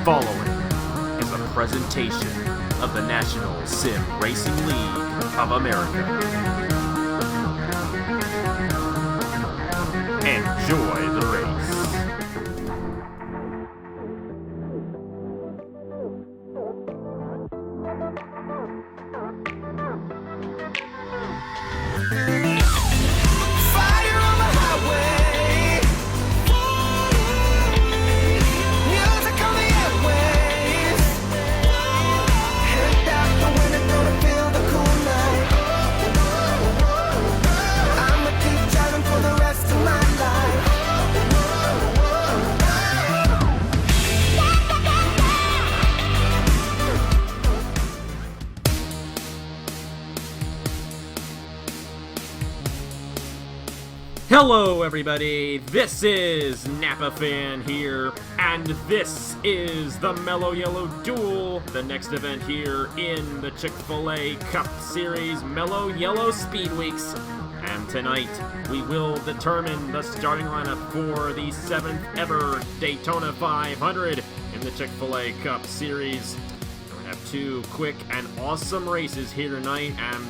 following is a presentation of the National Sim Racing League of America. Enjoy the race. Hello everybody, this is Napa Fan here, and this is the Mello Yellow Duel, the next event here in the Chick-fil-A Cup Series Mello Yellow Speed Weeks. And tonight, we will determine the starting lineup for the 7th ever Daytona 500 in the Chick-fil-A Cup Series. We're gonna have two quick and awesome races here tonight, and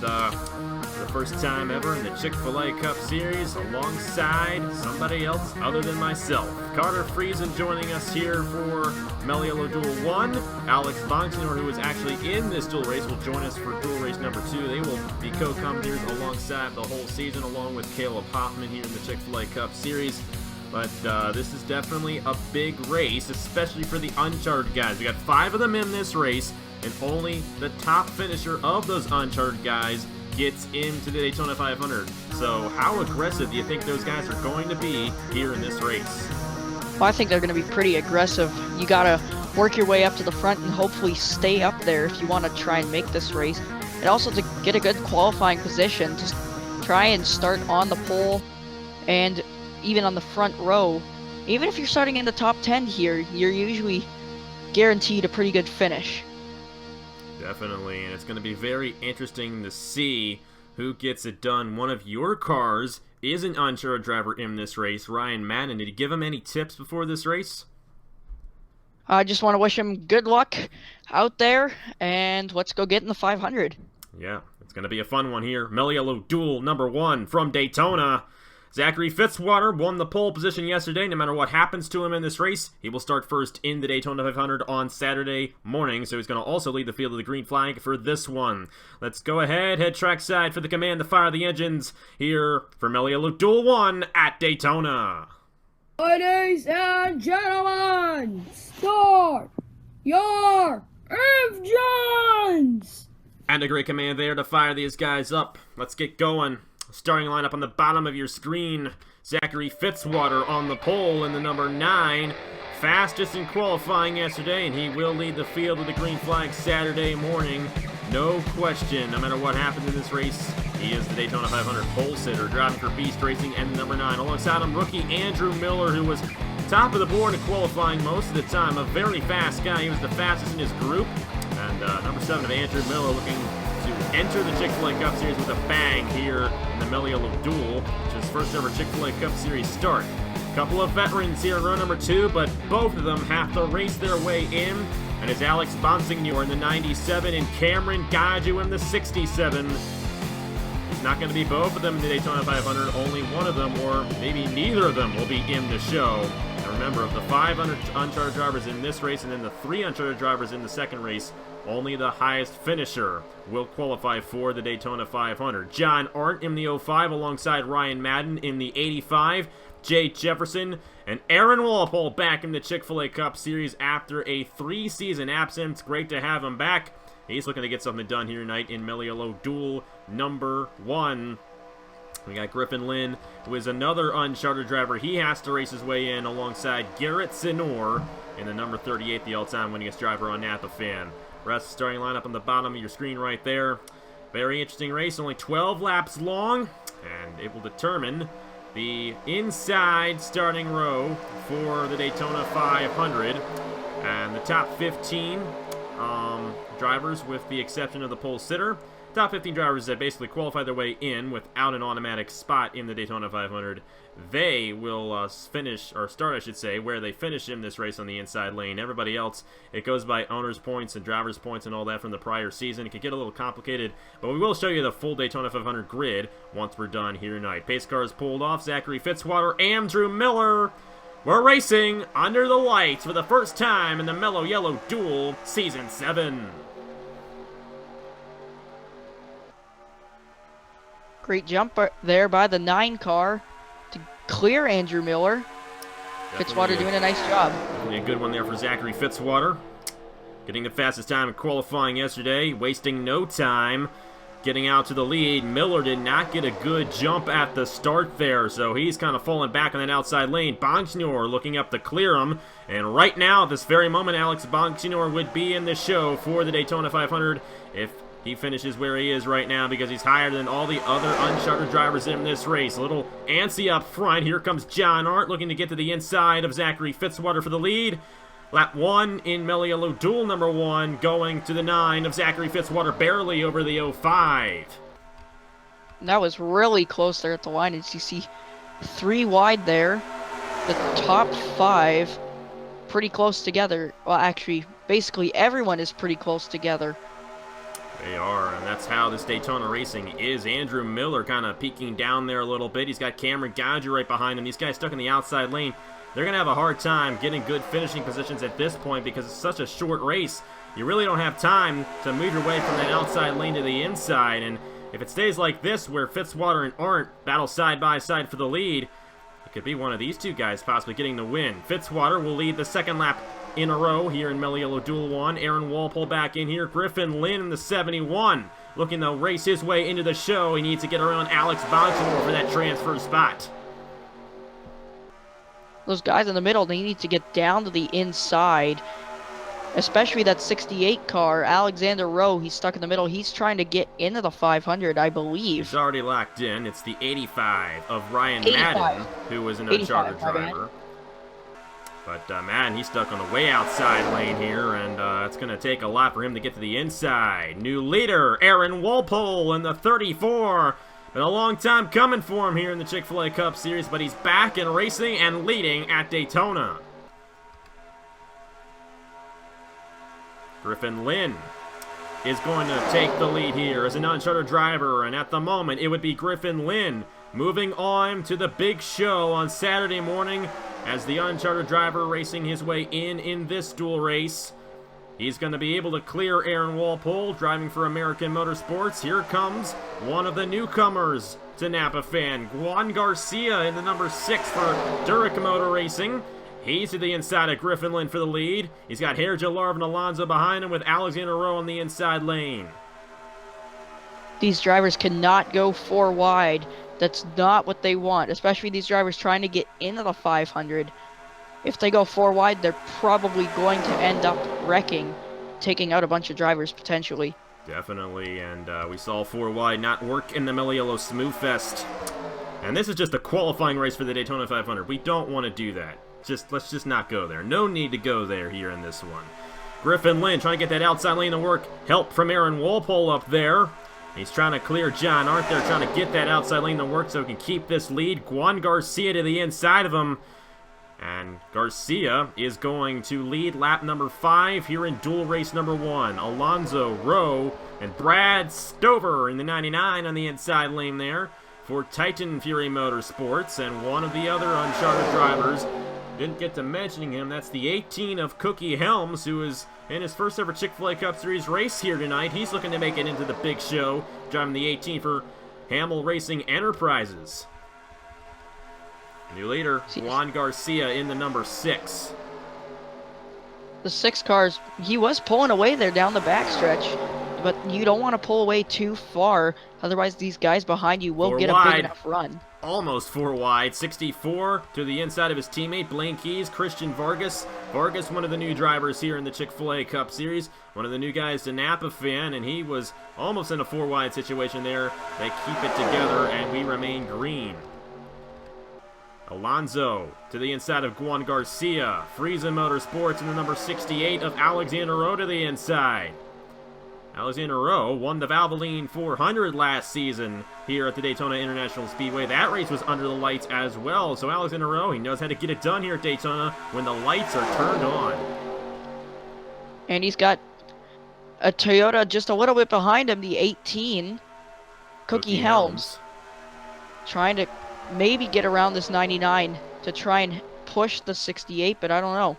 for the first time ever in the Chick-fil-A Cup Series, alongside somebody else other than myself. Carter Friesen joining us here for Mello Yellow Duel 1. Alex Bonsignor, who is actually in this duel race, will join us for duel race number 2. They will be co-commentators alongside the whole season, along with Caleb Hoffman here in the Chick-fil-A Cup Series. But this is definitely a big race, especially for the Uncharted guys. We got 5 of them in this race, and only the top finisher of those Uncharted guys gets into the Daytona 500. So how aggressive do you think those guys are going to be here in this race? Well, I think they're going to be pretty aggressive. You got to work your way up to the front and hopefully stay up there if you want to try and make this race. And also to get a good qualifying position, just try and start on the pole and even on the front row. Even if you're starting in the top 10 here, you're usually guaranteed a pretty good finish. Definitely, and it's going to be very interesting to see who gets it done. One of your cars is an Uncharted driver in this race, Ryan Madden. Did you give him any tips before this race? I just want to wish him good luck out there, and let's go get in the 500. Yeah, it's going to be a fun one here. Mello Yellow Duel number 1 from Daytona. Zachary Fitzwater won the pole position yesterday. No matter what happens to him in this race, he will start first in the Daytona 500 on Saturday morning, so he's going to also lead the field of the green flag for this one. Let's go ahead, head trackside for the command to fire the engines here for Mello Yellow Duel 1 at Daytona. Ladies and gentlemen, start your engines! And a great command there to fire these guys up. Let's get going. Starting lineup on the bottom of your screen. Zachary Fitzwater on the pole in the number 9. Fastest in qualifying yesterday, and he will lead the field with the green flag Saturday morning. No question, no matter what happens in this race, he is the Daytona 500 pole sitter, driving for Beast Racing and the number 9. Alongside him, rookie Andrew Miller, who was top of the board in qualifying most of the time. A very fast guy. He was the fastest in his group. And number 7 of Andrew Miller looking to enter the Chick-fil-A Cup Series with a bang here in the Mello Yellow Duel, which is first ever Chick-fil-A Cup Series start. Couple of veterans here in row number 2, but both of them have to race their way in. And it's Alex Bonsignor in the 97 and Cameron Gadue in the 67. It's not going to be both of them in the Daytona 500. Only one of them, or maybe neither of them, will be in the show. And remember, of the 5 Uncharted drivers in this race and then the 3 Uncharted drivers in the second race, only the highest finisher will qualify for the Daytona 500. John Arndt in the 05 alongside Ryan Madden in the 85. Jay Jefferson and Aaron Walpole back in the Chick-fil-A Cup Series after a 3-season absence. Great to have him back. He's looking to get something done here tonight in Mello Yellow Duel number 1. We got Griffin Lynn, who is another Uncharted driver. He has to race his way in alongside Garrett Sydnor in the number 38, the all-time winningest driver on Napa Fan. Rest starting lineup on the bottom of your screen right there. Very interesting race, only 12 laps long, and it will determine the inside starting row for the Daytona 500. And the top 15 drivers, with the exception of the pole sitter, top 15 drivers that basically qualify their way in without an automatic spot in the Daytona 500, they will finish, or start I should say, where they finish in this race on the inside lane. Everybody else, it goes by owner's points and driver's points and all that from the prior season. It can get a little complicated, but we will show you the full Daytona 500 grid once we're done here tonight. Pace cars pulled off. Zachary Fitzwater, Andrew Miller. We're racing under the lights for the first time in the Mello Yello Duel Season 7. Great jump there by the 9 car to clear Andrew Miller. Fitzwater doing a nice job. Definitely a good one there for Zachary Fitzwater. Getting the fastest time in qualifying yesterday, wasting no time. Getting out to the lead. Miller did not get a good jump at the start there, so he's kind of falling back on that outside lane. Sydnor looking up to clear him, and right now, at this very moment, Alex Sydnor would be in the show for the Daytona 500 if he finishes where he is right now, because he's higher than all the other uncharted drivers in this race. A little antsy up front. Here comes Arndt looking to get to the inside of Zachary Fitzwater for the lead. Lap 1 in Mello Yello Duel number 1, going to the 9 of Zachary Fitzwater, barely over the 05. That was really close there at the line. As you see, 3 wide there. The top 5 pretty close together. Well, actually, basically everyone is pretty close together. They are, and that's how this Daytona racing is. Andrew Miller kind of peeking down there a little bit. He's got Gadue right behind him. These guys stuck in the outside lane. They're going to have a hard time getting good finishing positions at this point because it's such a short race. You really don't have time to move your way from that outside lane to the inside. And if it stays like this, where Fitzwater and Arndt battle side by side for the lead, it could be one of these two guys possibly getting the win. Fitzwater will lead the second lap in a row here in Mello Yello Duel 1. Aaron Walpole back in here. Griffin Lynn in the 71. Looking to race his way into the show. He needs to get around Alex Sydnor for that transfer spot. Those guys in the middle, they need to get down to the inside, especially that 68 car, Alexander Rowe. He's stuck in the middle. He's trying to get into the 500, I believe. He's already locked in. It's the 85 of Ryan Madden, who was an uncharted driver. But Madden, he's stuck on the way outside lane here, and it's going to take a lot for him to get to the inside. New leader, Aaron Walpole in the 34. Been a long time coming for him here in the Chick-fil-A Cup Series, but he's back in racing and leading at Daytona. Griffin Lynn is going to take the lead here as an uncharted driver, and at the moment it would be Griffin Lynn moving on to the big show on Saturday morning as the uncharted driver racing his way in this dual race. He's going to be able to clear Aaron Walpole, driving for American Motorsports. Here comes one of the newcomers to Napa Fan, Juan Garcia in the number 6 for Durick Motor Racing. He's to the inside of Griffin Lynn for the lead. He's got Hierjel, Arvin, Alonso behind him with Alexander Rowe on the inside lane. These drivers cannot go 4 wide. That's not what they want, especially these drivers trying to get into the 500. If they go 4 wide, they're probably going to end up wrecking, taking out a bunch of drivers potentially. Definitely, and we saw 4 wide not work in the Mello Yello Smooth Fest. And this is just a qualifying race for the Daytona 500. We don't want to do that. Let's just not go there. No need to go there here in this one. Griffin Lynn trying to get that outside lane to work. Help from Aaron Walpole up there. He's trying to clear Arndt there, trying to get that outside lane to work so he can keep this lead. Juan Garcia to the inside of him. And Garcia is going to lead lap number 5 here in dual race number 1. Alonso, Rowe, and Brad Stover in the 99 on the inside lane there for Titan Fury Motorsports. And one of the other uncharted drivers, didn't get to mentioning him, that's the 18 of Cookie Helms, who is in his first ever Chick-fil-A Cup Series race here tonight. He's looking to make it into the big show, driving the 18 for Hamill Racing Enterprises. New leader, Juan Garcia in the number 6. The 6 cars, he was pulling away there down the backstretch, but you don't want to pull away too far, otherwise these guys behind you will get a big enough run. Almost 4 wide, 64 to the inside of his teammate, Blaine Keyes, Christian Vargas. Vargas, one of the new drivers here in the Chick-fil-A Cup Series, one of the new guys to Napa Fan, and he was almost in a 4 wide situation there. They keep it together, and we remain green. Alonso to the inside of Juan Garcia. Frieza Motorsports in the number 68 of Alexander Rowe to the inside. Alexander Rowe won the Valvoline 400 last season here at the Daytona International Speedway. That race was under the lights as well. So Alexander Rowe, he knows how to get it done here at Daytona when the lights are turned on. And he's got a Toyota just a little bit behind him, the 18, Cookie Helms, trying to maybe get around this 99 to try and push the 68, but I don't know.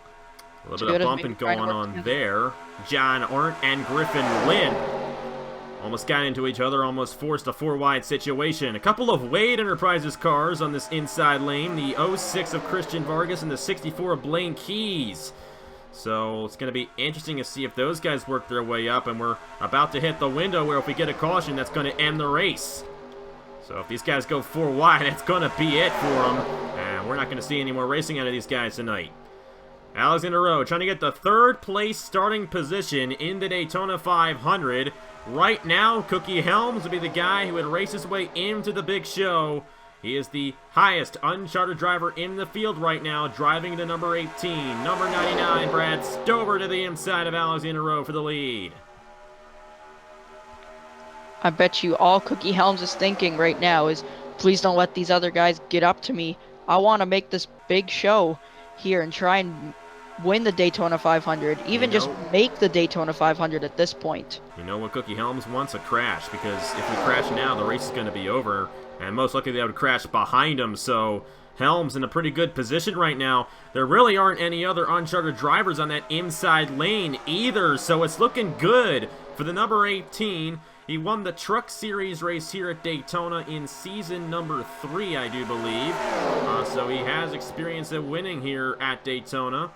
A little bit of bumping going on there. John Arndt and Griffin Lynn almost got into each other, almost forced a 4-wide situation. A couple of Wade Enterprises cars on this inside lane, the 06 of Christian Vargas and the 64 of Blaine Keyes. So it's going to be interesting to see if those guys work their way up, and we're about to hit the window where if we get a caution, that's going to end the race. So if these guys go 4 wide, that's going to be it for them, and we're not going to see any more racing out of these guys tonight. Alexander Rowe trying to get the 3rd place starting position in the Daytona 500. Right now, Cookie Helms would be the guy who would race his way into the big show. He is the highest uncharted driver in the field right now, driving the number 18. Number 99, Brad Stover to the inside of Alexander Rowe for the lead. I bet you all Cookie Helms is thinking right now is, please don't let these other guys get up to me. I want to make this big show here and try and win the Daytona 500, even just make the Daytona 500 at this point. You know what Cookie Helms wants? A crash, because if we crash now, the race is going to be over, and most likely they would crash behind him, so Helms in a pretty good position right now. There really aren't any other uncharted drivers on that inside lane either, so it's looking good for the number 18. He won the Truck Series race here at Daytona in season number 3, I do believe. So he has experience at winning here at Daytona.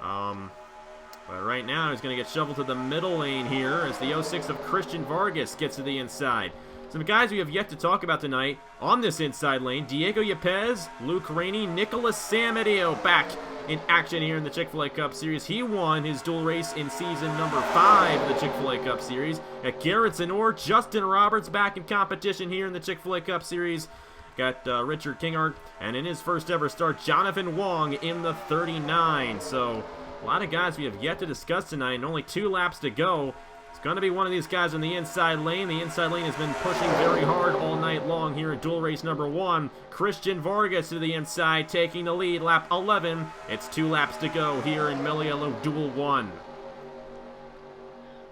But right now he's going to get shoveled to the middle lane here as the 06 of Christian Vargas gets to the inside. Some guys we have yet to talk about tonight on this inside lane: Diego Yepez, Luke Rainey, Nicolas Samudio back in action here in the Chick-fil-A Cup Series. He won his dual race in season number 5 of the Chick-fil-A Cup Series. Garrett Sydnor, Justin Roberts back in competition here in the Chick-fil-A Cup Series. Got Richard Kinghart, and in his first ever start, Jonathan Wong in the 39. So a lot of guys we have yet to discuss tonight, and only 2 laps to go. It's going to be one of these guys in the inside lane. The inside lane has been pushing very hard all night long here at dual race number 1. Christian Vargas to the inside, taking the lead, lap 11. It's 2 laps to go here in Mello Duel 1.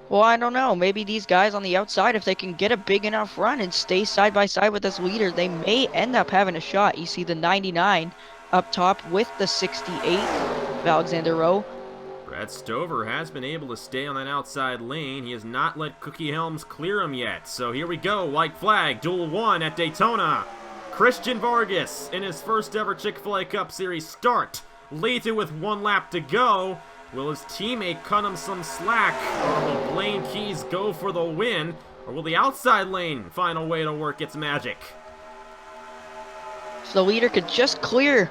Well, I don't know. Maybe these guys on the outside, if they can get a big enough run and stay side by side with this leader, they may end up having a shot. You see the 99 up top with the 68 of Alexander Rowe. Brad Stover has been able to stay on that outside lane. He has not let Cookie Helms clear him yet. So here we go, white flag, duel 1 at Daytona. Christian Vargas in his first ever Chick-fil-A Cup Series start leads it with 1 lap to go. Will his teammate cut him some slack, or will Blaine Keyes go for the win, or will the outside lane find a way to work its magic? So the leader could just clear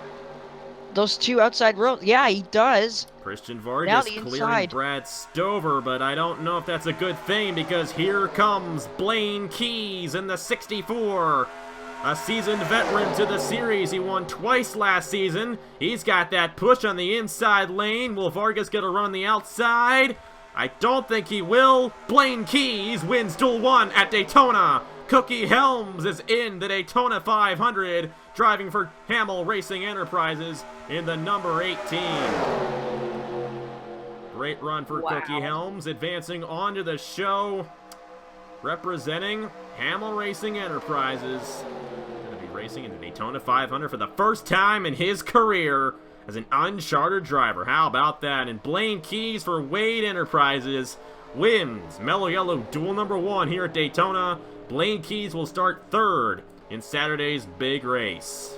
those 2 outside rows. Yeah, he does. Christian Vargas clearing Brad Stover, but I don't know if that's a good thing, because here comes Blaine Keyes in the 64. A seasoned veteran to the series. He won twice last season. He's got that push on the inside lane. Will Vargas get a run on the outside? I don't think he will. Blaine Keyes wins duel 1 at Daytona. Cookie Helms is in the Daytona 500, driving for Hamill Racing Enterprises in the number 18. Great run for Cookie Helms, advancing on to the show, representing Hamill Racing Enterprises. Going to be racing in the Daytona 500 for the first time in his career as an uncharted driver. How about that? And Blaine Keyes for Wade Enterprises wins Mello Yello duel number 1 here at Daytona. Blaine Keyes will start 3rd in Saturday's big race.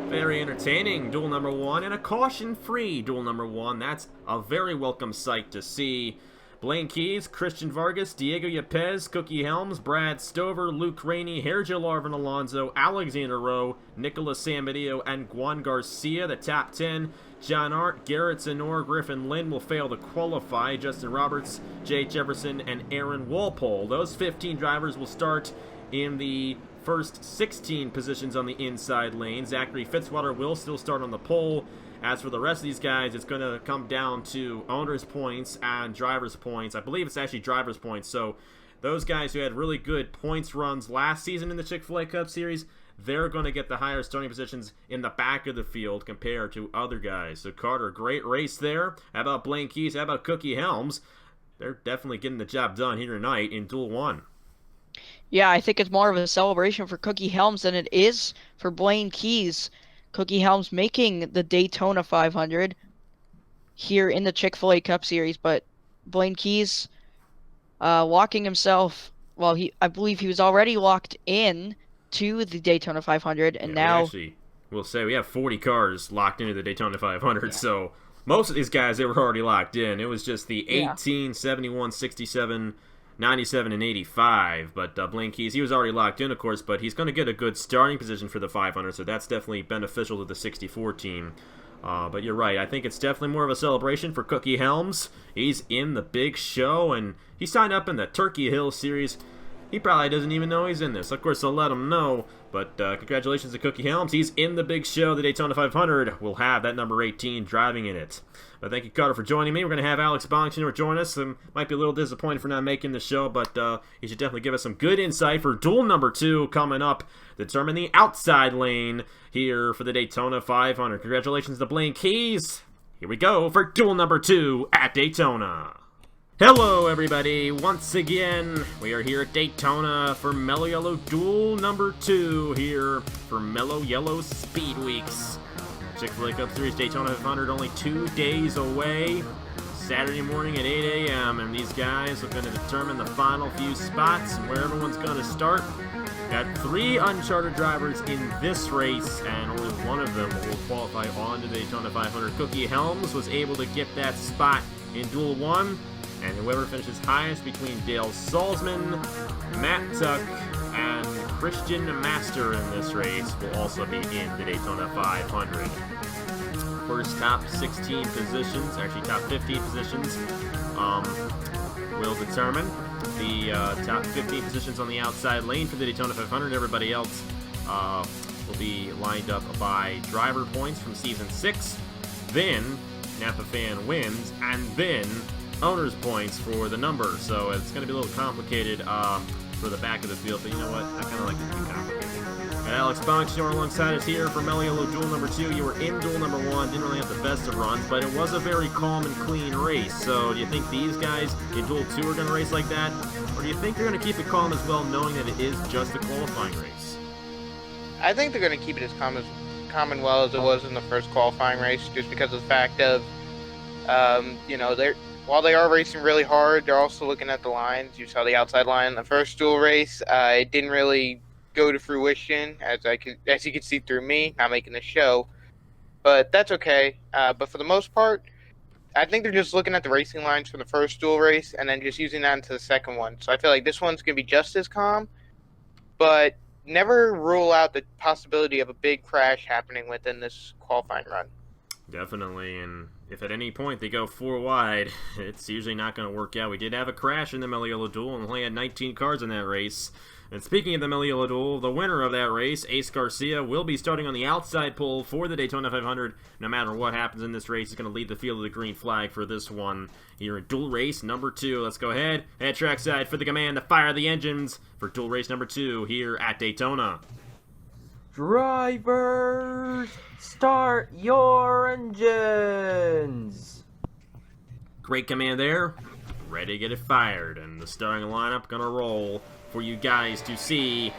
Very entertaining duel number 1, and a caution-free duel number 1. That's a very welcome sight to see. Blaine Keyes, Christian Vargas, Diego Yepez, Cookie Helms, Brad Stover, Luke Rainey, Hierjel, Arvin, Alonso, Alexander Rowe, Nicolas Samudio, and Juan Garcia. The top 10, John Arndt, Garrett Sydnor, Griffin Lynn will fail to qualify. Justin Roberts, Jefferson, and Aaron Walpole. Those 15 drivers will start in the first 16 positions on the inside lane. Zachary Fitzwater will still start on the pole. As for the rest of these guys, it's going to come down to owner's points and driver's points. I believe it's actually driver's points. So those guys who had really good points runs last season in the Chick-fil-A Cup Series, they're going to get the higher starting positions in the back of the field compared to other guys. So Carter, great race there. How about Blaine Keyes? How about Cookie Helms? They're definitely getting the job done here tonight in Duel 1. Yeah, I think it's more of a celebration for Cookie Helms than it is for Blaine Keyes. Cookie Helms making the Daytona 500 here in the Chick-fil-A Cup Series, but Blaine Keyes locking himself, well, I believe he was already locked in to the Daytona 500, and now... We'll say we have 40 cars locked into the Daytona 500, so most of these guys, they were already locked in. It was just the 18, 71, 67, 97, and 85, but Blaine Keyes, he was already locked in, of course, but he's going to get a good starting position for the 500, so that's definitely beneficial to the 64 team. But you're right, I think it's definitely more of a celebration for Cookie Helms. He's in the big show, and he signed up in the Turkey Hill Series. He probably doesn't even know he's in this. Of course, they'll let him know, but congratulations to Cookie Helms. He's in the big show, the Daytona 500. We'll have that number 18 driving in it. But thank you, Carter, for joining me. We're going to have Alex Bongchinor join us. Might be a little disappointed for not making the show, but he should definitely give us some good insight for Duel number 2 coming up. Determine the outside lane here for the Daytona 500. Congratulations to Blaine Keyes. Here we go for Duel number 2 at Daytona. Hello, everybody. Once again, we are here at Daytona for Mello Yello Duel number 2 here for Mello Yello Speed Weeks. Chick-fil-A Cup Series Daytona 500 only 2 days away. Saturday morning at 8 a.m. And these guys are going to determine the final few spots and where everyone's going to start. Got 3 uncharted drivers in this race, and only one of them will qualify on to the Daytona 500. Cookie Helms was able to get that spot in Duel 1. And whoever finishes highest between Dale Salzman, Matt Tuck, and Christian Master in this race will also be in the Daytona 500. First top 16 positions, actually top 15 positions, will determine the top 15 positions on the outside lane for the Daytona 500. Everybody else will be lined up by driver points from Season 6, then Napa Fan wins, and then owner's points for the number. So it's going to be a little complicated for the back of the field, but you know what? I kind of like it to be complicated. And Alex Bongchinor alongside us here for Mello Yello Duel number 2. You were in Duel number 1, didn't really have the best of runs, but it was a very calm and clean race. So do you think these guys in Duel 2 are going to race like that? Or do you think they're going to keep it calm as well, knowing that it is just a qualifying race? I think they're going to keep it as calm and well as it was in the first qualifying race, just because of the fact of, while they are racing really hard, they're also looking at the lines. You saw the outside line in the first Duel race. It didn't really go to fruition, as you could see through me not making the show. But that's okay. But for the most part, I think they're just looking at the racing lines from the first Duel race and then just using that into the second one. So I feel like this one's going to be just as calm, but never rule out the possibility of a big crash happening within this qualifying run. Definitely, and if at any point they go 4 wide, it's usually not going to work out. We did have a crash in the Mello Yello Duel and only had 19 cars in that race. And speaking of the Mello Yello Duel, the winner of that race, Ace Garcia, will be starting on the outside pole for the Daytona 500. No matter what happens in this race, he's going to lead the field with the green flag for this one here in Duel Race number 2. Let's go ahead, head trackside for the command to fire the engines for Duel Race number 2 here at Daytona. Drivers, start your engines! Great command there. Ready to get it fired. And the starting lineup gonna roll for you guys to see.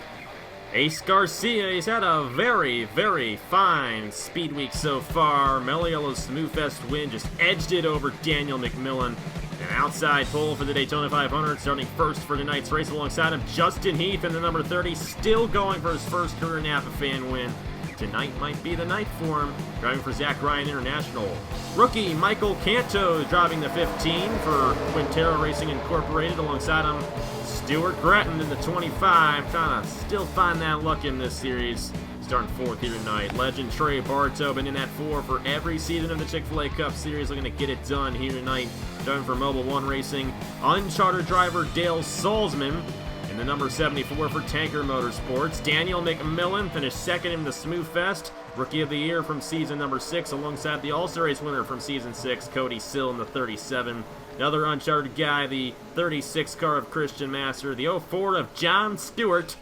Ace Garcia, he's had a very, very fine speed week so far. Mello Yello's Smooth Fest win just edged it over Daniel McMillan. An outside pole for the Daytona 500, starting first for tonight's race alongside him. Justin Heath in the number 30, still going for his first career Napa Fan win. Tonight might be the night for him, driving for Zach Ryan International. Rookie Michael Canto driving the 15 for Quintero Racing Incorporated alongside him. Stuart Gretton in the 25, trying to still find that luck in this series. Starting 4th here tonight. Legend Trey Bartow been in that 4 for every season of the Chick-fil-A Cup Series, looking to get it done here tonight. Driving for Mobile One Racing. Uncharted driver Dale Salzman. In In the number 74 for Tanker Motorsports, Daniel McMillan finished second in the Smooth Fest. Rookie of the Year from season number 6, alongside the All-Star Race winner from season 6, Cody Sill in the 37. Another Uncharted guy, the 36 car of Christian Master, the 04 of John Stewart.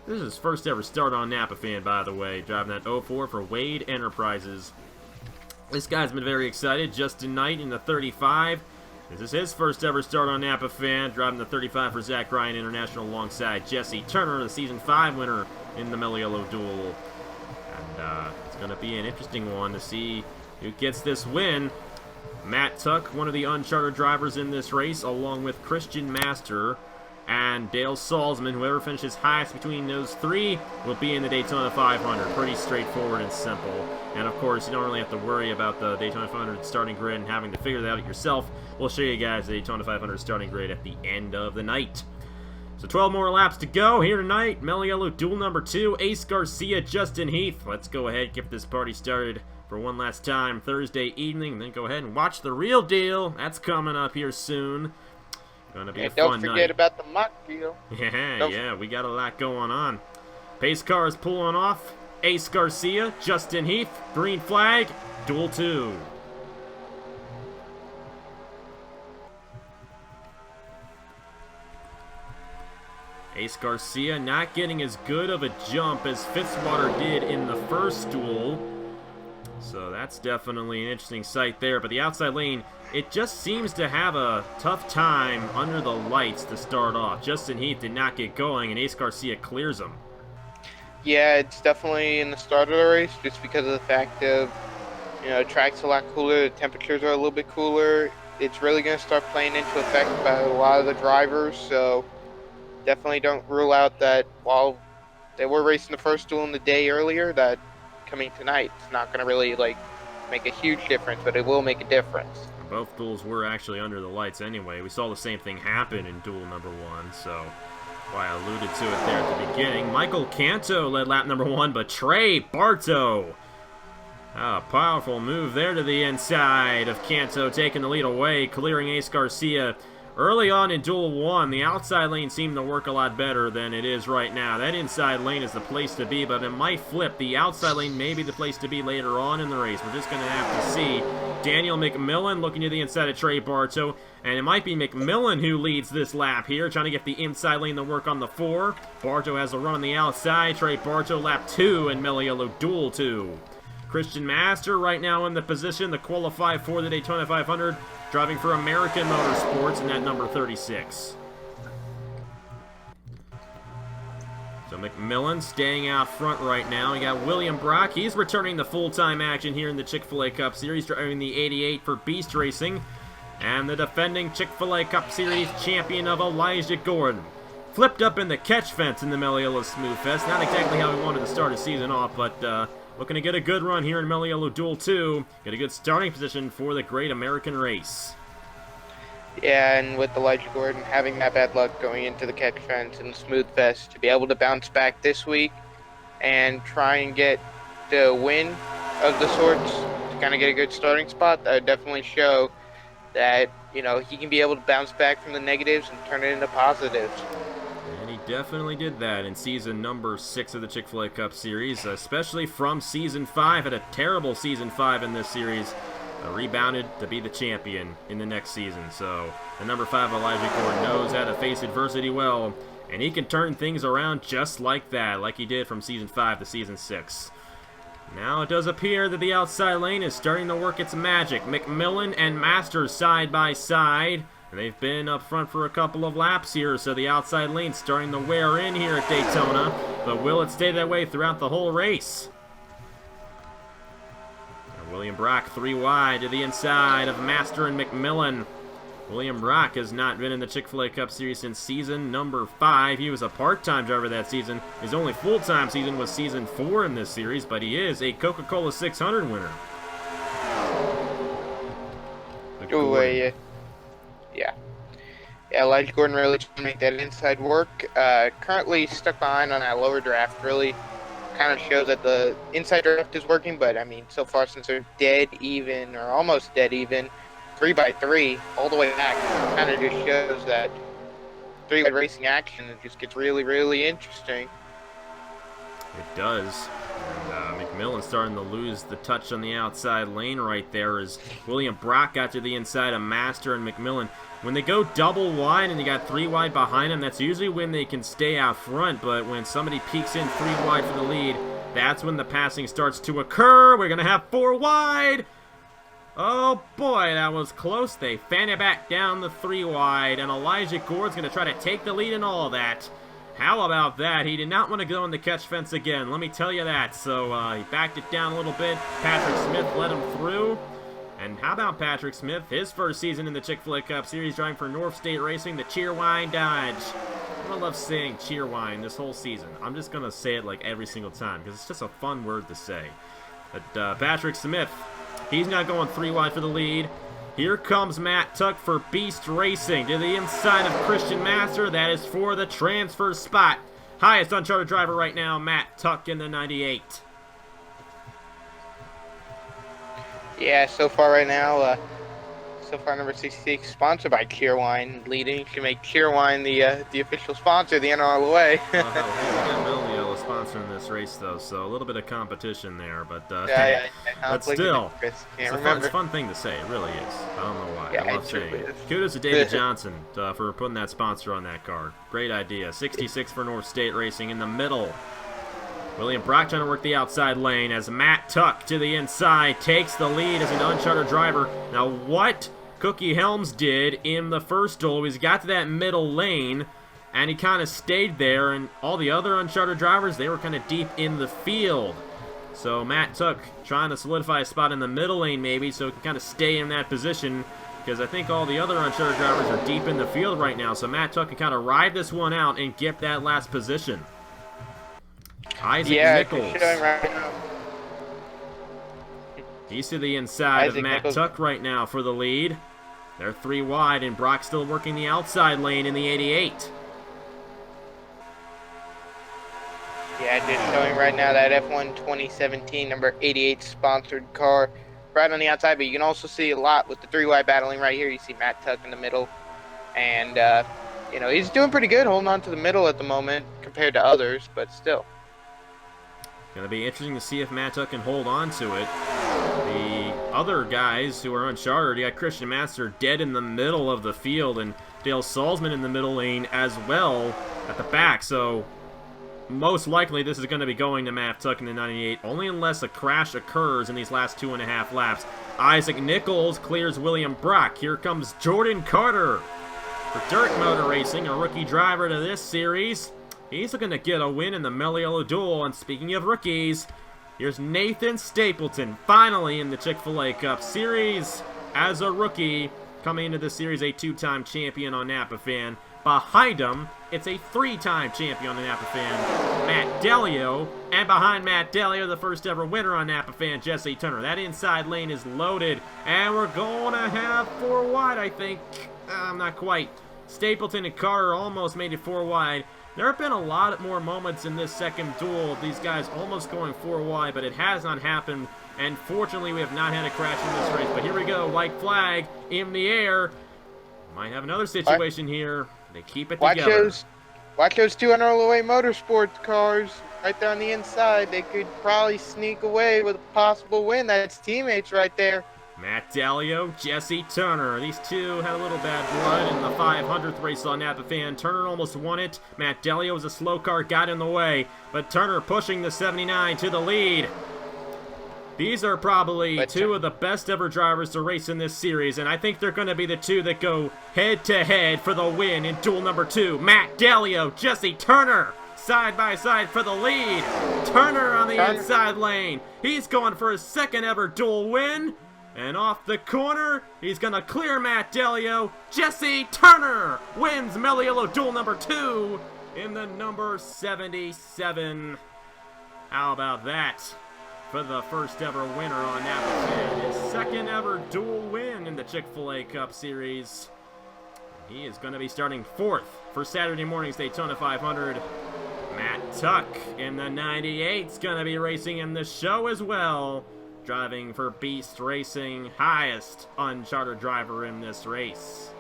This is his first ever start on Napa Fan, by the way, driving that 04 for Wade Enterprises. This guy's been very excited. Justin Knight in the 35. This is his first ever start on Napa Fan, driving the 35 for Zach Ryan International alongside Jesse Turner, the Season 5 winner in the Mello Yellow Duel. And it's going to be an interesting one to see who gets this win. Matt Tuck, one of the Uncharted drivers in this race, along with Christian Master and Dale Salzman. Whoever finishes highest between those three will be in the Daytona 500. Pretty straightforward and simple. And of course, you don't really have to worry about the Daytona 500 starting grid and having to figure that out yourself. We'll show you guys the Daytona 500 starting grid at the end of the night. So 12 more laps to go here tonight. Mello Yellow Duel number 2, Ace Garcia, Justin Heath. Let's go ahead and get this party started for one last time Thursday evening, and then go ahead and watch the real deal. That's coming up here soon. Gonna be a fun night. Don't forget about the mock deal. Yeah, we got a lot going on. Pace car is pulling off. Ace Garcia, Justin Heath, green flag, Duel 2. Ace Garcia not getting as good of a jump as Fitzwater did in the first duel. So that's definitely an interesting sight there. But the outside lane, it just seems to have a tough time under the lights to start off. Justin Heath did not get going, and Ace Garcia clears him. Yeah, it's definitely in the start of the race, just because of the fact of, track's a lot cooler, the temperatures are a little bit cooler. It's really going to start playing into effect by a lot of the drivers, so definitely don't rule out that while they were racing the first duel in the day earlier, that coming tonight it's not going to really make a huge difference, but it will make a difference. Both duels were actually under the lights anyway. We saw the same thing happen in duel number 1, so why I alluded to it there at the beginning. Michael Canto led lap number 1, but Trey Barto, a powerful move there to the inside of Canto, taking the lead away, clearing Ace Garcia. Early on in Duel 1, the outside lane seemed to work a lot better than it is right now. That inside lane is the place to be, but it might flip. The outside lane may be the place to be later on in the race. We're just going to have to see. Daniel McMillan looking to the inside of Trey Barto, and it might be McMillan who leads this lap here, trying to get the inside lane to work on the 4. Barto has a run on the outside. Trey Barto lap 2 in Mello Yellow Duel 2. Christian Master right now in the position to qualify for the Daytona 500, driving for American Motorsports in that number 36. So McMillan staying out front right now. You got William Brock. He's returning to full-time action here in the Chick-fil-A Cup Series, driving the 88 for Beast Racing. And the defending Chick-fil-A Cup Series champion of Elijah Gordon. Flipped up in the catch fence in the Mello Yellow Smooth Fest. Not exactly how we wanted to start the season off, but looking to get a good run here in Mello Yellow Duel 2. Get a good starting position for the Great American Race. Yeah, and with Elijah Gordon having that bad luck going into the catch fence and the Smooth Fest, to be able to bounce back this week and try and get the win of the sorts to kind of get a good starting spot, that would definitely show that, he can be able to bounce back from the negatives and turn it into positives. And he definitely did that in season number 6 of the Chick-fil-A Cup Series, especially from season 5. Had a terrible season 5 in this series. Rebounded to be the champion in the next season. So the number 5 Elijah Gordon knows how to face adversity well, and he can turn things around just like that, like he did from season 5 to season 6. Now it does appear that the outside lane is starting to work its magic. McMillan and Masters side by side. They've been up front for a couple of laps here, so the outside lane's starting to wear in here at Daytona. But will it stay that way throughout the whole race? William Brock 3 wide to the inside of Master and McMillan. William Brock has not been in the Chick-fil-A Cup Series since season number 5. He was a part-time driver that season. His only full-time season was season 4 in this series, but he is a Coca-Cola 600 winner. Yeah, Elijah Gordon really trying to make that inside work. Currently stuck behind on that lower draft. Really kind of shows that the inside draft is working, but so far since they're dead even or almost dead even, 3x3 all the way back, kind of just shows that three-wide racing action, it just gets really, really interesting. It does. And McMillan starting to lose the touch on the outside lane right there as William Brock got to the inside of Master and McMillan. When they go double wide and you got 3 wide behind them, that's usually when they can stay out front. But when somebody peeks in 3 wide for the lead, that's when the passing starts to occur. We're going to have 4 wide. Oh boy, that was close. They fan it back down the 3 wide, and Elijah Gord's going to try to take the lead in all of that. How about that? He did not want to go in the catch fence again, let me tell you that. So he backed it down a little bit. Patrick Smith led him through. And how about Patrick Smith? His first season in the Chick-fil-A Cup Series, driving for North State Racing, the Cheerwine Dodge. I love saying Cheerwine this whole season. I'm just going to say it like every single time because it's just a fun word to say. But Patrick Smith, he's not going 3 wide for the lead. Here comes Matt Tuck for Beast Racing to the inside of Christian Master. That is for the transfer spot. Highest uncharted driver right now, Matt Tuck in the 98. Yeah, so far right now, number 66, sponsored by Cheerwine, leading. Should make Cheerwine the official sponsor of the NRLOA. We got Mello sponsoring this race, though, so a little bit of competition there. But, but still, it's a fun thing to say. It really is. I don't know why. Yeah, I love saying it. Kudos to David Johnson for putting that sponsor on that car. Great idea. 66 for North State Racing in the middle. William Brock trying to work the outside lane as Matt Tuck to the inside takes the lead as an uncharted driver. Now, what Cookie Helms did in the first duel was he got to that middle lane, and he kind of stayed there, and all the other uncharted drivers, they were kind of deep in the field. So Matt Tuck trying to solidify a spot in the middle lane maybe so he can kind of stay in that position, because I think all the other uncharted drivers are deep in the field right now. So Matt Tuck can kind of ride this one out and get that last position. Isaac Nichols. He's to the inside of Matt Tuck right now for the lead. They're 3 wide, and Brock still working the outside lane in the 88. Yeah, just showing right now that F1 2017 number 88 sponsored car right on the outside, but you can also see a lot with the 3 wide battling right here. You see Matt Tuck in the middle, and you know, he's doing pretty good holding on to the middle at the moment compared to others, but still. Going to be interesting to see if Matt Tuck can hold on to it. The other guys who are uncharted, you got Christian Master dead in the middle of the field, and Dale Salzman in the middle lane as well at the back. So most likely this is going to be going to Matt Tuck in the 98, only unless a crash occurs in these last 2.5 laps. Isaac Nichols clears William Brock. Here comes Jordan Carter for Dirt Motor Racing, a rookie driver to this series. He's looking to get a win in the Mello Duel. And speaking of rookies, here's Nathan Stapleton, finally in the Chick-fil-A Cup Series as a rookie, coming into the series a 2-time champion on Napa Fan. Behind him, it's a 3-time champion on Napa Fan, Matt Delio. And behind Matt Delio, the first ever winner on Napa Fan, Jesse Turner. That inside lane is loaded, and we're going to have 4 wide, I think. Not quite. Stapleton and Carter almost made it 4 wide. There have been a lot more moments in this second duel of these guys almost going 4 wide, but it has not happened, and fortunately we have not had a crash in this race. But here we go, white flag in the air. Might have another situation here. They keep it together. Watch those 2 NRLOA Motorsports cars right there on the inside. They could probably sneak away with a possible win. That's teammates right there. Matt Delio, Jesse Turner. These two had a little bad blood in the 500th race on Napa Fan. Turner almost won it. Matt Delio was a slow car, got in the way. But Turner pushing the 79 to the lead. These are probably 2 of the best ever drivers to race in this series, and I think they're going to be the 2 that go head-to-head for the win in duel number 2. Matt Delio, Jesse Turner, side by side for the lead. Turner on the inside lane. He's going for his 2nd ever duel win. And off the corner, he's going to clear Matt Delio. Jesse Turner wins Mello Duel number 2 in the number 77. How about that for the first ever winner on Napa Fan? His 2nd ever dual win in the Chick-fil-A Cup Series. He is going to be starting 4th for Saturday morning's Daytona 500. Matt Tuck in the 98 is going to be racing in the show as well. Driving for Beast Racing, highest uncharted driver in this race.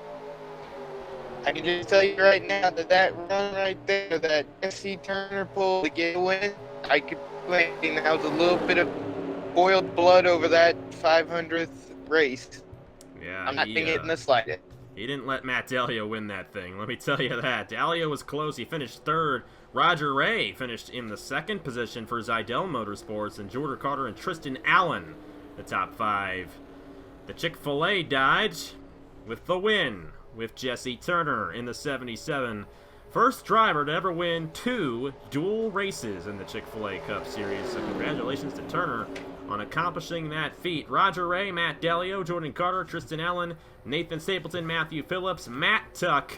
I can just tell you right now that run right there, that Jesse Turner pull to get a win, I could think that was a little bit of boiled blood over that 500th race. Yeah, I'm not thinking it in the slightest. He didn't let Matt Dalio win that thing, let me tell you that. Dalio was close, he finished third. Roger Ray finished in the second position for Zidell Motorsports, and Jordan Carter and Tristan Allen, the top 5. The Chick-fil-A died with the win, with Jesse Turner in the 77. First driver to ever win 2 dual races in the Chick-fil-A Cup Series, so congratulations to Turner on accomplishing that feat. Roger Ray, Matt Dalio, Jordan Carter, Tristan Allen, Nathan Stapleton, Matthew Phillips, Matt Tuck,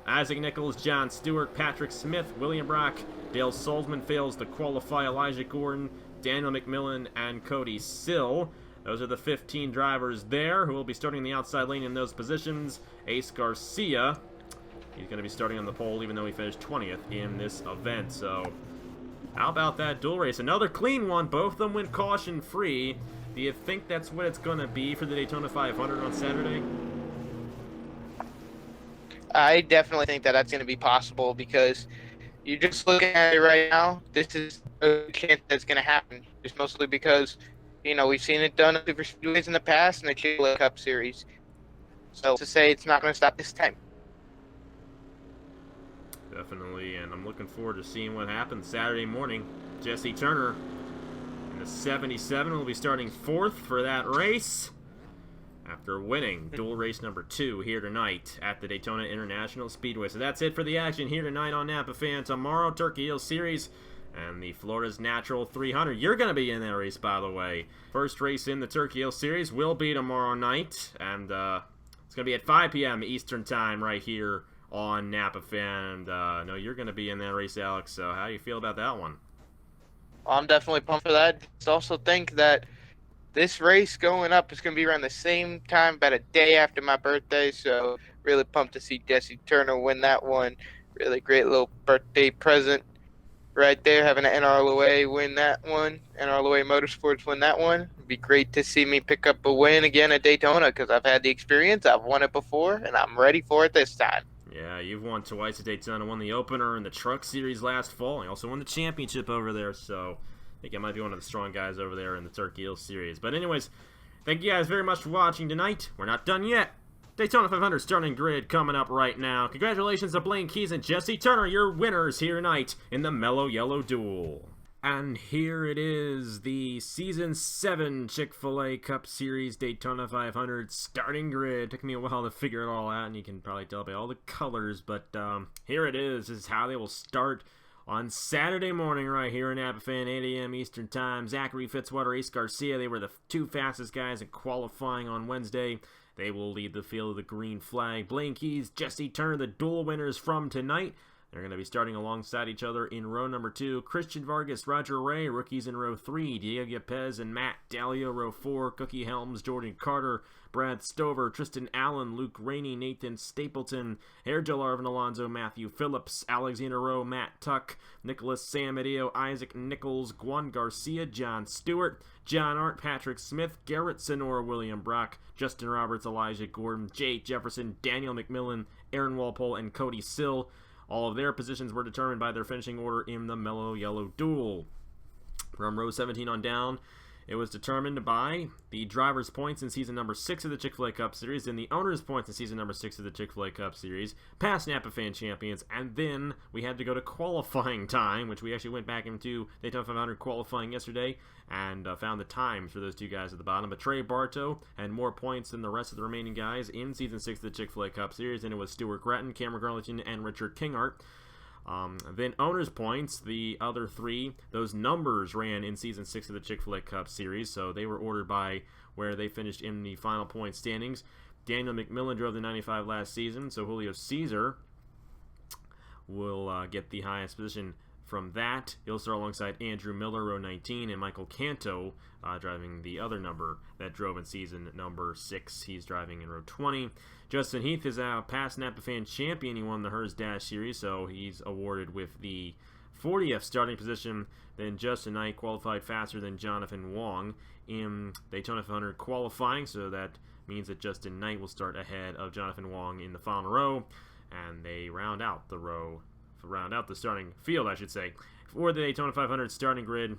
Isaac Nichols, John Stewart, Patrick Smith, William Brock, Dale Salzman fails to qualify, Elijah Gordon, Daniel McMillan, and Cody Sill. Those are the 15 drivers there who will be starting the outside lane in those positions. Ace Garcia, he's going to be starting on the pole even though he finished 20th in this event. So how about that dual race? Another clean one. Both of them went caution-free. Do you think that's what it's going to be for the Daytona 500 on Saturday? I definitely think that that's going to be possible because you're just looking at it right now. This is a chance that's going to happen, just mostly because, you know, we've seen it done at Super Speedways in the past in the Chick-fil-A Cup Series. So to say it's not going to stop this time. Definitely, and I'm looking forward to seeing what happens Saturday morning. Jesse Turner in the 77 will be starting 4th for that race after winning dual race number 2 here tonight at the Daytona International Speedway. So that's it for the action here tonight on Napa Fan. Tomorrow, Turkey Hill Series and the Florida's Natural 300. You're going to be in that race, by the way. First race in the Turkey Hill Series will be tomorrow night, and it's going to be at 5 p.m. Eastern Time right here on Napa Fan. And I know you're going to be in that race, Alex, so how do you feel about that one? Well, I'm definitely pumped for that. Just also think that this race going up is going to be around the same time, about a day after my birthday, so really pumped to see Jesse Turner win that one. Really great little birthday present right there, having an NRLOA win that one, NRLOA Motorsports win that one. It'd be great to see me pick up a win again at Daytona because I've had the experience, I've won it before, and I'm ready for it this time. Yeah, you've won twice at Daytona, won the opener in the Truck Series last fall, and you also won the championship over there, so I think I might be one of the strong guys over there in the Turkey Hill Series. But anyways, thank you guys very much for watching tonight. We're not done yet. Daytona 500 starting grid coming up right now. Congratulations to Blaine Keyes and Jesse Turner, your winners here tonight in the Mello Yello Duel. And here it is, the Season 7 Chick-fil-A Cup Series Daytona 500 starting grid. Took me a while to figure it all out, and you can probably tell by all the colors, but here it is. This is how they will start on Saturday morning right here in Napa Fan, 8 a.m. Eastern Time. Zachary Fitzwater, Ace Garcia, they were the 2 fastest guys in qualifying on Wednesday. They will lead the field of the green flag. Blaine Keyes, Jesse Turner, the dual winners from tonight. They're going to be starting alongside each other in row number 2. Christian Vargas, Roger Ray, rookies in row 3. Diego Yepez and Matt Dalio, row 4. Cookie Helms, Jordan Carter, Brad Stover, Tristan Allen, Luke Rainey, Nathan Stapleton, Hierjel, Arvin, Alonso, Matthew Phillips, Alexander Rowe, Matt Tuck, Nicolas Samudio, Isaac Nichols, Juan Garcia, John Stewart, John Arndt, Patrick Smith, Garrett Sydnor, William Brock, Justin Roberts, Elijah Gordon, Jefferson, Daniel McMillan, Aaron Walpole, and Cody Sill. All of their positions were determined by their finishing order in the Mello Yello Duel. From row 17 on down, it was determined by the driver's points in season number 6 of the Chick-fil-A Cup Series, then the owner's points in season number 6 of the Chick-fil-A Cup Series, past Napa Fan champions, and then we had to go to qualifying time, which we actually went back into Daytona 500 qualifying yesterday and found the times for those 2 guys at the bottom. But Trey Bartow had more points than the rest of the remaining guys in season 6 of the Chick-fil-A Cup Series, and it was Stuart Gratton, Cameron Garlington, and Richard Kinghart. Then owner's points, the other 3, those numbers ran in season 6 of the Chick-fil-A Cup Series, so they were ordered by where they finished in the final point standings. Daniel McMillan drove the 95 last season, so Julio Caesar will get the highest position from that. He'll start alongside Andrew Miller, row 19, and Michael Canto driving the other number that drove in season number 6. He's driving in row 20. Justin Heath is a past Napa Fan champion. He won the Hers Dash Series, so he's awarded with the 40th starting position. Then Justin Knight qualified faster than Jonathan Wong in Daytona 500 qualifying, so that means that Justin Knight will start ahead of Jonathan Wong in the final row. and they round out the starting field, I should say, for the Daytona 500 starting grid.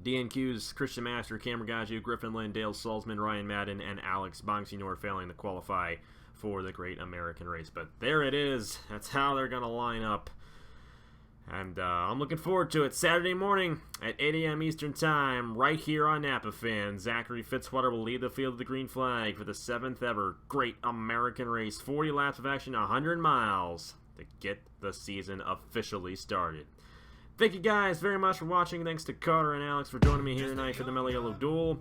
DNQ's Christian Master, Cameron Gadue, Griffin Lynn, Dale Salzman, Ryan Madden, and Alex Bonsignor failing to qualify for the Great American Race. But there it is. That's how they're going to line up. And I'm looking forward to it. Saturday morning at 8 a.m. Eastern Time, right here on Napa Fan. Zachary Fitzwater will lead the field of the green flag for the 7th ever Great American Race. 40 laps of action, 100 miles to get the season officially started. Thank you guys very much for watching. Thanks to Carter and Alex for joining me here tonight for the Mello Yello Duel.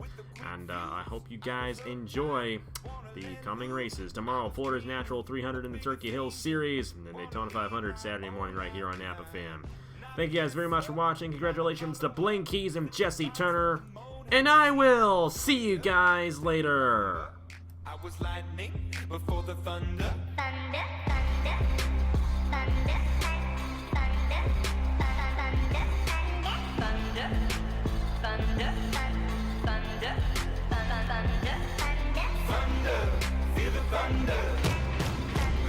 And I hope you guys enjoy the coming races. Tomorrow, Florida's Natural 300 in the Turkey Hills Series, and the Daytona 500 Saturday morning right here on Napa Fan. Thank you guys very much for watching. Congratulations to Blaine Keyes and Jesse Turner. And I will see you guys later. I was lightning before the thunder. Thunder, thunder, thunder, thunder, thunder, thunder, thunder, thunder, Thunder, feel the thunder.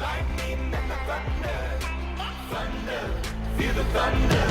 Lightning and the thunder. Thunder, feel the thunder.